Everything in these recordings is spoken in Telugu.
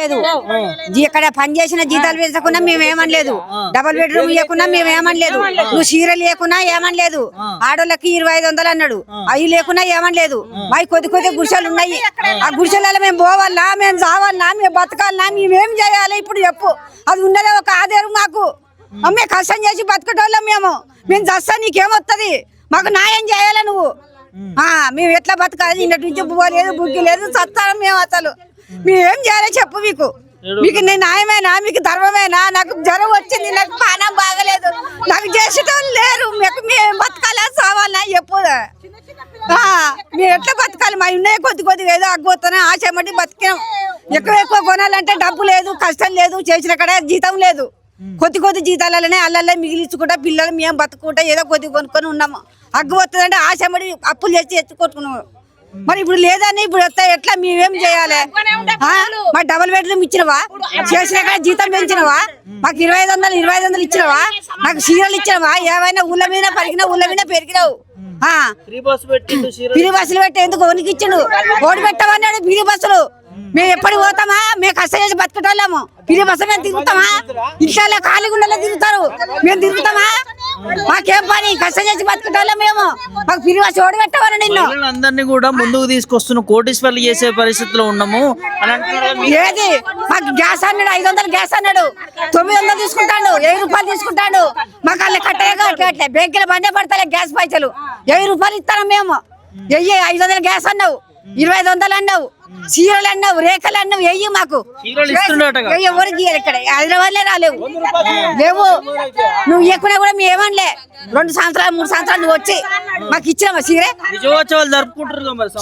ఏమనలేదు. ఇక్కడ పని చేసిన జీతాలు పెంచకున్నా మేమేమనలేదు. Double bedroom ఇవ్వకున్నా మేమేమనలేదు. నువ్వు చీరలు ఇవ్వకున్నా ఏమనలేదు. ఆడోళ్ళకి 2500 అన్నాడు, అవి లేకున్నా ఏమనలేదు. మాకు కొద్ది గుడిసెలు ఉన్నాయి. ఆ గుడిసెలలో మేము పోవాలా, మేము చావాలన్నా, మేము బతకాలన్నా, మేమేం చేయాలి ఇప్పుడు చెప్పు. అది ఉన్నదే ఒక ఆధారం మాకు. మేము కష్టం చేసి బతకటోళ్ళం. మేము చస్తా నీకేమొస్తుంది, మాకు న్యాయం చేయాలి నువ్వు. మేము ఎట్లా బతకాలి? నిన్నటి నుంచి పోలేదు, బుగ్గి లేదు, చస్తాను మేము. అసలు మేమేం చేయాలి చెప్పు. మీకు నేను న్యాయమేనా, మీకు ధర్మమేనా? నాకు జ్వరం వచ్చింది, నాకు పానం బాగలేదు, నాకు చేసేటోళ్ళు లేరు. మేము బతకాలా చావాలా చెప్పు. మేము ఎట్లా బతకాలి? మా ఉన్నాయి కొద్దిగా ఏదో అగ్గొస్తానే ఆశ మట్టి బతికాం. ఎక్కువ కొనాలంటే డబ్బు లేదు, కష్టం లేదు, చేసిన కడ జీతం లేదు. కొద్ది జీతాలనే అల్లల్లో మిగిలించుకుంటా పిల్లలు మేము బతుకుంటా ఏదో కొనుక్కొని ఉన్నాము. అగ్గు వస్తుందంటే ఆశపడి అప్పులు చేసి ఎత్తుకొట్టుకున్నాము. మరి ఇప్పుడు లేదని ఇప్పుడు వస్తా ఎట్లా? మేమేం చేయాలి? మా డబుల్ బెడ్రూమ్ ఇచ్చినవా? చేసిన కాడ జీతం పెంచినవా? మాకు 2500 ఇచ్చినవా? నాకు చీరలు ఇచ్చినవా? ఏమైనా ఊళ్ళ మీద పరిగినా ఊళ్ళ మీద పెరిగినావు. ఫ్రీ బస్సులు పెట్టి ఎందుకు వనికి ఇచ్చిండు? ఓడి పెట్టమన్నాడు ఫ్రీ బస్సులు. మేము ఎప్పుడు పోతామా? మేము కష్టం చేసి బతకటోళ్ళము. ఫ్రీ బస్సు మేము తిరుగుతామా? ఇంట్లో ఖాళీగా ఉండలే తిరుగుతారు, మేము తిరుగుతామా? మాకేం పని? కష్టం చేసి బతకటోళ్ళం మేము. మాకు ఫ్రీ బస్సు ఓడి పెట్టమని నిన్ను అందరినీ కూడా ముందుకు తీసుకొస్తున్న కోటీశ్వర్లు చేసే పరిస్థితిలో ఉన్నాము. ఏది మాకు గ్యాస్ అన్నాడు, 500 గ్యాస్ అన్నాడు, 900 తీసుకుంటాడు, 1000 రూపాయలు తీసుకుంటాడు. మాకు అలా కట్టగా అట్లే బ్యాంకులో బండే పడతా గ్యాస్ పైసలు 1000 రూపాయలు ఇస్తాను మేము. 500 గ్యాస్ అన్నావు, 2500 అన్నావు, చీరలు అన్నావు, రేఖలు అన్నావు. వెయ్యి మాకు ఎవరికి ఇక్కడ హైదరాబాద్ లో రాలేవు లేవు. నువ్వు ఎక్కువ కూడా మేము ఏమనలే. 2 సంవత్సరాలు 3 సంవత్సరాలు నువ్వు వచ్చి మాకు ఇచ్చినావా చీరే?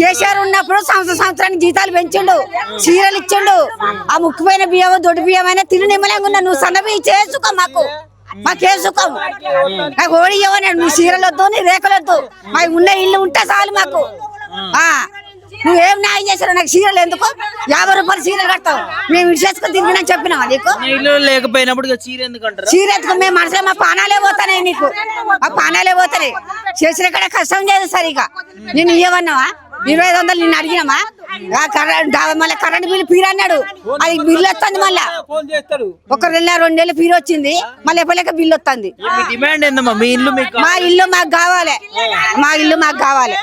కేసీఆర్ ఉన్నప్పుడు సంవత్సరానికి జీతాలు పెంచిండు, చీరలు ఇచ్చిండు. ఆ ముక్కుపోయిన బియ్యం దొడ్డు బియ్యం అయినా తిని నిమ్మలంగా ఉన్నా. నువ్వు సన్న బియ్యం చేసుకో మాకే సుఖం. నాకు ఓడి ఇవ్వనాడు. నీ చీరలు వద్దు, నీ రేఖలు వద్దు, మాకు ఉన్న ఇల్లు ఉంటే చాలు మాకు. నువ్వేం న్యాయం చేశారు? నాకు చీరలు ఎందుకు? 50 రూపాయలు చీరలు కడతావు. మేము విడిచేసుకొని తిరిగినా చెప్పినావా నీకు? లేకపోయినప్పుడు చీర ఎందుకు? మేము మనసులో మా పానాలే పోతాయి, నీకు ఆ పానాలే పోతాయి. చేసిన కడ కష్టం చేయదు సరిగా. నేను ఇవ్వన్నావా? 2500 నిన్ను అడిగినామా? మళ్ళీ కరెంట్ బిల్లు పీరు అన్నాడు, అది బిల్లు వస్తుంది. మళ్ళా 1 నెల 2 నెలలు పీరు వచ్చింది, మళ్ళీ ఎప్పలేక బిల్లు వస్తుంది. మా ఇల్లు మాకు కావాలి, మా ఇల్లు మాకు కావాలి.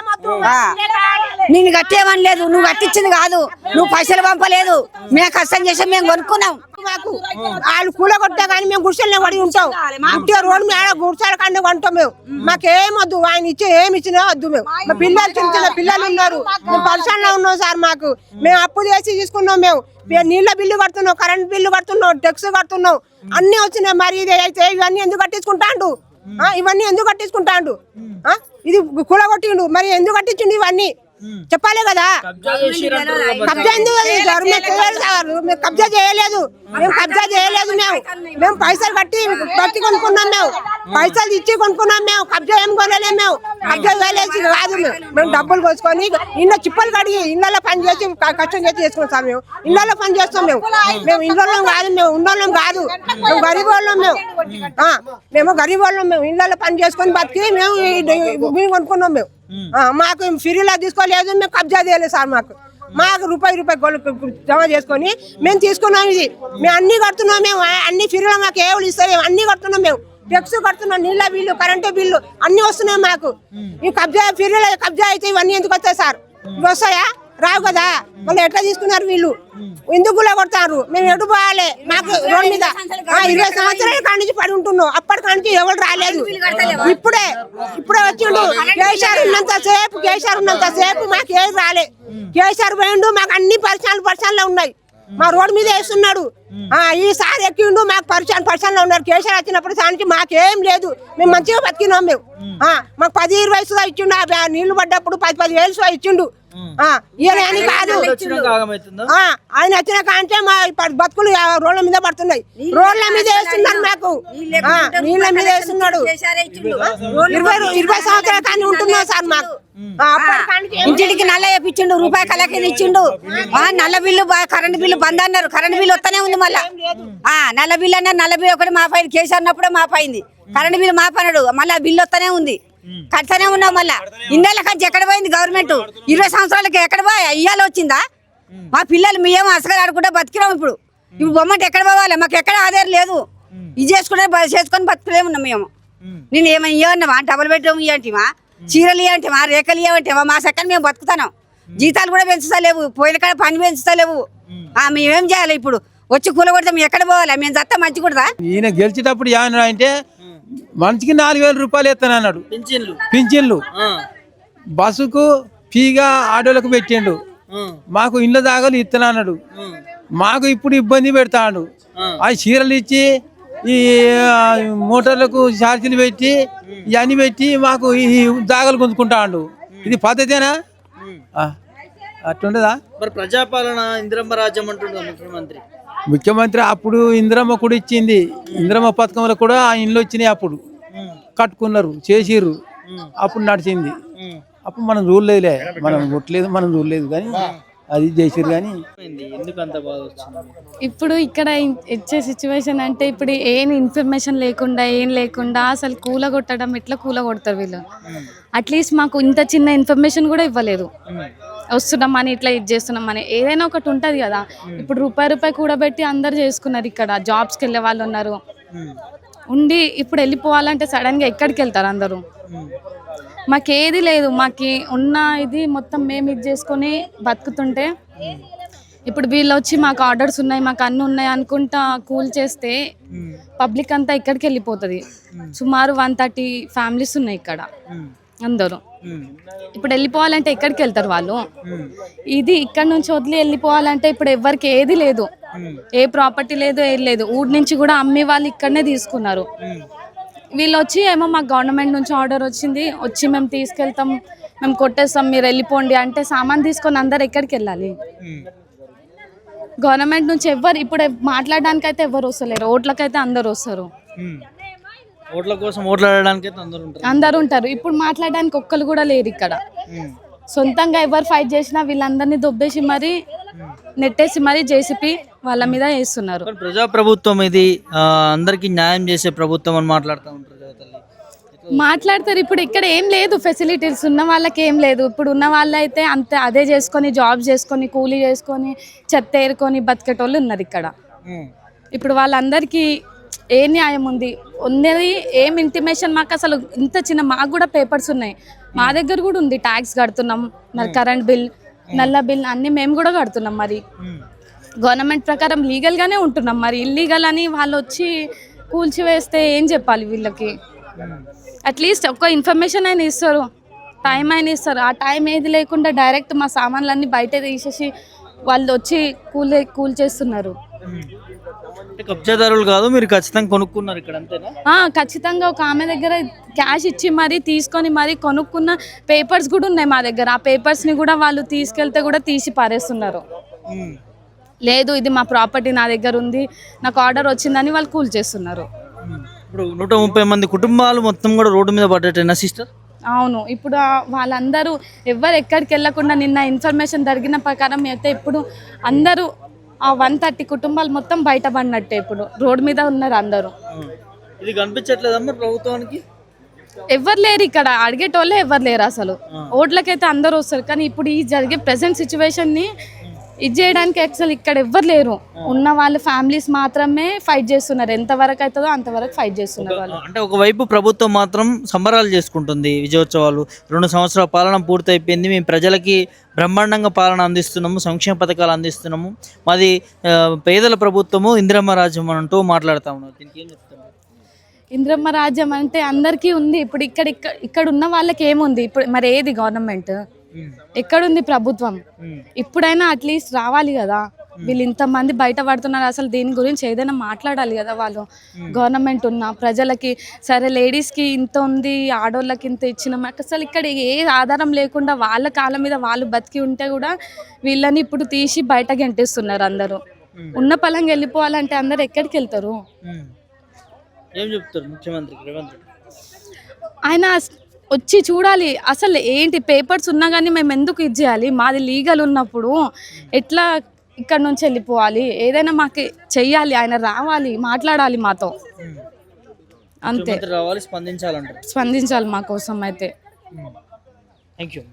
నేను కట్టేమని లేదు, నువ్వు కట్టించింది కాదు, నువ్వు పైసలు పంపలేదు. మేము కష్టం చేసాం, మేము కొనుక్కున్నాం. మాకు వాళ్ళు కూల కొట్టా కానీ మేము గుడిసెల్లో పడి ఉంటాం. ఇంటిగా రోడ్డు మీద గుడిసెల కంటే కొంటాం మేము. మాకేం వద్దు, ఆయన ఇచ్చే ఏమి ఇచ్చినా వద్దు. మేము మా పిల్లలు చిన్న పిల్లలు ఉన్నారు, మేము పరిశ్రమలో ఉన్నాం సార్. మాకు మేము అప్పు చేసి తీసుకున్నాం. మేము నీళ్ళ బిల్లు కడుతున్నాం, కరెంట్ బిల్లు కడుతున్నాం, టెక్స్ కడుతున్నాం, అన్ని వచ్చినాయి. మరి ఇది అయితే ఇవన్నీ ఎందుకు కట్టించుకుంటాండు? ఇవన్నీ ఎందుకు కట్టించుకుంటాండు? ఇది కూల కొట్టిండు, మరి ఎందుకు కట్టించిండు? ఇవన్నీ చెప్పాలి కదా. కబ్జా ఎందుకు? మేము కబ్జా చేయలేదు, మేము పైసలు కట్టి కొనుక్కున్నాం. మేము పైసలు ఇచ్చి కొనుక్కున్నాం. మేము కబ్జా ఏం కొనలేము. మేము కబ్జా చేయలేదు కాదు. మేము డబ్బులు కోసుకొని ఇళ్ళ చిప్పలు కడిగి ఇళ్ళలో పని చేసి కష్టం చేసి చేసుకున్నాం సార్. మేము ఇళ్ళలో పని చేస్తాం. మేము ఇళ్ళలో కాదు, మేము ఉన్నోళ్ళం కాదు, మేము గరీబ్ వాళ్ళం. మేము గరీబ్ వాళ్ళం. మేము ఇళ్ళలో పని చేసుకొని బతికి మేము కొనుక్కున్నాం. మేము మాకు ఫ్రీలా తీసుకోలేదు, మేము కబ్జా చేయలేదు సార్. మాకు రూపాయి జమ చేసుకొని మేము తీసుకున్నాం. ఇది మేము అన్ని కడుతున్నాం. మేము అన్ని ఫ్రీలో మాకు ఏళ్ళు ఇస్తారు, అన్ని కడుతున్నాం. మేము టెక్స్ కడుతున్నాం, నీళ్ళ బిల్లు, కరెంటు బిల్లు అన్ని వస్తున్నాయి మాకు. ఈ కబ్జా ఫ్రీలో కబ్జా అయితే ఇవన్నీ ఎందుకు వస్తాయి సార్? ఇవి వస్తాయా? రావు కదా. మళ్ళీ ఎట్లా తీసుకున్నారు వీళ్ళు? ఎందుకు కొడతారు? మేము ఎటు పోవాలి? మాకు రోడ్డు మీద 20 సంవత్సరాల కాడి నుంచి పడి ఉంటున్నాం. అప్పటి కాడికి ఎవరు రాలేదు. ఇప్పుడే వచ్చిండు. కేసీఆర్ ఉన్నంత సేపు మాకు ఏది రాలే. కేసీఆర్ పోయిండు, మాకు అన్ని పరిశ్రమలు ఉన్నాయి. మా రోడ్డు మీద వేస్తున్నాడు. ఈసారి ఎక్కిండు, మాకు పరిశ్రమలో ఉన్నారు. కేసీఆర్ వచ్చినప్పుడు దానికి మాకేం లేదు. మేము మంచిగా బతికినాం. మేము మాకు 10-20 ఇచ్చిండు. నీళ్లు పడ్డప్పుడు 10,000 ఇచ్చిండు. ఈయన అని కాదు, ఆయన వచ్చిన కాంటే మా బతుకులు రోడ్ల మీద పడుతున్నాయి. రోడ్ల మీద వేస్తున్నారు, మాకు నీళ్ళ మీద వేస్తున్నాడు. 20 సంవత్సరాల కానీ ఉంటున్నాం సార్. మాకు ఇంటికి నల్ల వేపించిండు, రూపాయి కలకి ఇచ్చిండు. నల్ల బిల్లు కరెంట్ బిల్లు బంద్ అన్నారు, కరెంట్ బిల్లు వస్తూనే ఉంది. మళ్ళా నల్ల బిల్లు అన్నారు, నల్ల బిల్లు ఒకటి మాపైంది. కేసీఆర్ అన్నప్పుడే మాపైంది, కరెంట్ బిల్లు మాపన్నాడు. మళ్ళీ బిల్లు వస్తూనే ఉంది, కడతానే ఉన్నావు. మళ్ళా ఇన్నేళ్ళ ఖర్చు ఎక్కడ పోయింది? గవర్నమెంట్ 20 సంవత్సరాలకి ఎక్కడ పోయి ఇయ్యాలి వచ్చిందా? మా పిల్లలు మేము అసలు ఆడుకుంటే బతికినాం. ఇప్పుడు ఇప్పుడు బొమ్మంటే ఎక్కడ పోవాలి, మాకు ఎక్కడ ఆధారం లేదు. ఇది చేసుకొని బతుకులేమున్నాం మేము. నేను ఏమైనా ఇవ్వన్నావా, డబుల్ బెడ్రూమ్ ఇవ్వంటివా, చీరలు ఇవ్వంటివా, రేఖలు ఇవ్వంటివా, మా సెకండ్ మేము బతుకుతున్నాం. జీతాలు కూడా పెంచుతలేవు, పోయిన కాడ పని పెంచుతలేవు. మేమేం చేయాలి ఇప్పుడు? వచ్చి కూల కొడితే మేము ఎక్కడ పోవాలి? మేము చత్తా మంచి కూడా. ఈయన గెలిచేటప్పుడు ఏమన్నా అంటే మనిషికి 4,000 రూపాయలు ఇస్తానన్నాడు పింఛన్లు. బస్సుకు ఫ్రీగా ఆటోలకు పెట్టిండు. మాకు ఇళ్ళ దాగలు ఇస్తానన్నాడు. మాకు ఇప్పుడు ఇబ్బంది పెడతాడు. ఆ చీరలు ఇచ్చి ఈ మోటార్లకు ఛార్జీలు పెట్టి ఇవన్నీ పెట్టి మాకు ఈ దాగలు గుంజుకుంటాడు. ఇది పద్ధతేనా? అట్లుండదా? మరి ప్రజాపాలన ఇందిరమ్మ రాజ్యం అంటుండ్రు ముఖ్యమంత్రి. అప్పుడు ఇందిరమ్మ కూడా ఇచ్చింది. ఇందిరమ్మ పథకంలో కూడా ఆ ఇండ్లు వచ్చినాయి. అప్పుడు కట్టుకున్నారు, చేసిర్రు, అప్పుడు నడిచింది. అప్పుడు మనం చూడలేదులే, మనం కొట్టలేదు, మనం చూడలేదు, కానీ అది చేసిర్రు. కానీ ఇప్పుడు ఇక్కడ ఇచ్చే సిచ్యువేషన్ అంటే ఇప్పుడు ఏం ఇన్ఫర్మేషన్ లేకుండా ఏం లేకుండా అసలు కూలగొట్టడం ఎట్లా కూలగొడతారు వీళ్ళు. అట్లీస్ట్ మాకు ఇంత చిన్న ఇన్ఫర్మేషన్ కూడా ఇవ్వలేదు. వస్తున్నామని ఇట్లా ఇది చేస్తున్నామని ఏదైనా ఒకటి ఉంటుంది కదా. ఇప్పుడు రూపాయి కూడబెట్టి అందరు చేసుకున్నారు. ఇక్కడ జాబ్స్కి వెళ్ళే వాళ్ళు ఉన్నారు ఉండి ఇప్పుడు వెళ్ళిపోవాలంటే సడన్గా ఎక్కడికి వెళ్తారు అందరూ? మాకేది లేదు, మాకు ఉన్న ఇది మొత్తం మేము ఇది చేసుకొని బతుకుతుంటే ఇప్పుడు వీళ్ళు వచ్చి మాకు ఆర్డర్స్ ఉన్నాయి, మాకు అన్నీ ఉన్నాయి అనుకుంటా కూల్ చేస్తే పబ్లిక్ అంతా ఇక్కడికి వెళ్ళిపోతుంది. సుమారు 130 ఫ్యామిలీస్ ఉన్నాయి ఇక్కడ అందరూ. ఇప్పుడు వెళ్ళిపోవాలంటే ఎక్కడికి వెళ్తారు వాళ్ళు? ఇది ఇక్కడ నుంచి వదిలి వెళ్ళిపోవాలంటే ఇప్పుడు ఎవరికి ఏది లేదు, ఏ ప్రాపర్టీ లేదు, ఏది లేదు. ఊరి నుంచి కూడా అమ్మి వాళ్ళు ఇక్కడనే తీసుకున్నారు. వీళ్ళు వచ్చి ఏమో మాకు గవర్నమెంట్ నుంచి ఆర్డర్ వచ్చింది, వచ్చి మేము తీసుకెళ్తాం, మేము కొట్టేస్తాం, మీరు వెళ్ళిపోండి అంటే సామాన్ తీసుకొని అందరు ఎక్కడికి వెళ్ళాలి? గవర్నమెంట్ నుంచి ఎవరు ఇప్పుడు మాట్లాడడానికి అయితే ఎవరు వస్తలేరు. ఓట్లకైతే అందరు వస్తారు, ఓట్ల కోసం ఓట్లాడడానికి అందరు ఉంటారు. ఇప్పుడు మాట్లాడడానికి ఒక్కరు కూడా లేరు ఇక్కడ. సొంతంగా ఎవరు ఫైట్ చేసినా వీళ్ళందరినీ దొబ్బేసి మరి నెట్టేసి మరి జేసీపీ వాళ్ళ మీద వేస్తున్నారు. ప్రజా ప్రభుత్వం ఇది, అందరికి న్యాయం చేసే ప్రభుత్వం అని మాట్లాడుతూ ఉంటారు కదా తల్లి. మాట్లాడతారు. ఇప్పుడు ఇక్కడ ఏం లేదు, ఫెసిలిటీస్ ఉన్న వాళ్ళకి ఏం లేదు. ఇప్పుడు ఉన్న వాళ్ళు అయితే అంతే అదే చేసుకొని జాబ్ చేసుకొని కూలీ చేసుకొని చెత్త ఏరుకొని బతికేటోళ్ళు ఉన్నారు ఇక్కడ. ఇప్పుడు వాళ్ళందరికీ ఏ న్యాయం ఉంది? ఉన్నది ఏం ఇంటిమేషన్ మాకు అసలు ఇంత చిన్న మాకు కూడా పేపర్స్ ఉన్నాయి, మా దగ్గర కూడా ఉంది. ట్యాక్స్ కడుతున్నాం, మరి కరెంట్ బిల్, నల్ల బిల్ అన్నీ మేము కూడా కడుతున్నాం. మరి గవర్నమెంట్ ప్రకారం లీగల్గానే ఉంటున్నాం, మరి ఇల్లీగల్ అని వాళ్ళు వచ్చి కూల్చివేస్తే ఏం చెప్పాలి వీళ్ళకి? అట్లీస్ట్ ఒక్క ఇన్ఫర్మేషన్ అయినా ఇస్తారు, టైం అయినా ఇస్తారు. ఆ టైం ఏది లేకుండా డైరెక్ట్ మా సామాన్లన్నీ బయట తీసేసి వాళ్ళు వచ్చి కూల్ చేస్తున్నారు. కబ్జాదారులు కాదు, మీరు ఖచ్చితంగా కొనుక్కున్నారు ఇక్కడ అంతేనా? ఖచ్చితంగా ఒక ఆమె దగ్గర క్యాష్ ఇచ్చి మరీ తీసుకొని మరీ కొనుక్కున్న పేపర్స్ కూడా ఉన్నాయి మా దగ్గర. ఆ పేపర్స్ని కూడా వాళ్ళు తీసుకెళ్తే కూడా తీసి పారేస్తున్నారు. లేదు ఇది మా ప్రాపర్టీ, నా దగ్గర ఉంది, నాకు ఆర్డర్ వచ్చిందని వాళ్ళు కూల్ చేస్తున్నారు. ఇప్పుడు 130 మంది కుటుంబాలు మొత్తం కూడా రోడ్డు మీద పడ్డట్టేనా సిస్టర్? అవును. ఇప్పుడు వాళ్ళందరూ ఎవరు ఎక్కడికి వెళ్ళకుండా నిన్న ఇన్ఫర్మేషన్ జరిగిన ప్రకారం అయితే ఇప్పుడు అందరూ ఆ 130 కుటుంబాలు మొత్తం బయటపడినట్టే. ఇప్పుడు రోడ్డు మీద ఉన్నారు అందరూ. ఇది కనిపించట్లేదమ్మా ప్రభుత్వానికి? ఎవరు లేరు ఇక్కడ, అడిగేటోళ్ళే ఎవరు లేరు అసలు. ఓట్లకైతే అందరూ వస్తారు, కానీ ఇప్పుడు ఈ జరిగే ప్రెసెంట్ సిచ్యువేషన్ని ఇది చేయడానికి అసలు ఇక్కడ ఎవ్వరు లేరు. ఉన్న వాళ్ళ ఫ్యామిలీస్ మాత్రమే ఫైట్ చేస్తున్నారు. ఎంతవరకు అవుతుందో అంతవరకు ఫైట్ చేస్తున్నారు వాళ్ళు. అంటే ఒకవైపు ప్రభుత్వం మాత్రం సంబరాలు చేసుకుంటుంది, విజయోత్సవాలు, 2 సంవత్సరాల పాలన పూర్తయిపోయింది, మేము ప్రజలకి బ్రహ్మాండంగా పాలన అందిస్తున్నాము, సంక్షేమ పథకాలు అందిస్తున్నాము, మాది పేదల ప్రభుత్వము, ఇందిరమ్మ రాజ్యం అంటూ మాట్లాడుతూ ఉన్నారు. దీనికి ఏం చెప్తున్నారు? ఇందిరమ్మ రాజ్యం అంటే అందరికీ ఉంది. ఇప్పుడు ఇక్కడ ఉన్న వాళ్ళకి ఏముంది? ఇప్పుడు మరి ఏది గవర్నమెంట్ ఎక్కడుంది? ప్రభుత్వం ఇప్పుడైనా అట్లీస్ట్ రావాలి కదా. వీళ్ళు ఇంతమంది బయట పడుతున్నారు, అసలు దీని గురించి ఏదైనా మాట్లాడాలి కదా వాళ్ళు. గవర్నమెంట్ ఉన్న ప్రజలకి సరే లేడీస్కి ఇంత ఉంది, ఆడోళ్ళకి ఇంత ఇచ్చినాం, అసలు ఇక్కడ ఏ ఆధారం లేకుండా వాళ్ళ కాళ్ళ మీద వాళ్ళు బతికి ఉంటే కూడా వీళ్ళని ఇప్పుడు తీసి బయట గెంటేస్తున్నారు. అందరూ ఉన్న పలంగా వెళ్ళిపోవాలంటే అందరు ఎక్కడికి వెళ్తారు? ఏం చెప్తారు ముఖ్యమంత్రికి రేవంత్ రెడ్డి? ఆయన వచ్చి చూడాలి అసలు ఏంటి. పేపర్స్ ఉన్నా కానీ మేము ఎందుకు ఇది చేయాలి? మాది లీగల్ ఉన్నప్పుడు ఎట్లా ఇక్కడ నుంచి వెళ్ళిపోవాలి? ఏదైనా మాకు చెయ్యాలి, ఆయన రావాలి, మాట్లాడాలి మాతో, అంతే. రావాలి, స్పందించాలంటారు. స్పందించాలి మా కోసం అయితే. Thank you.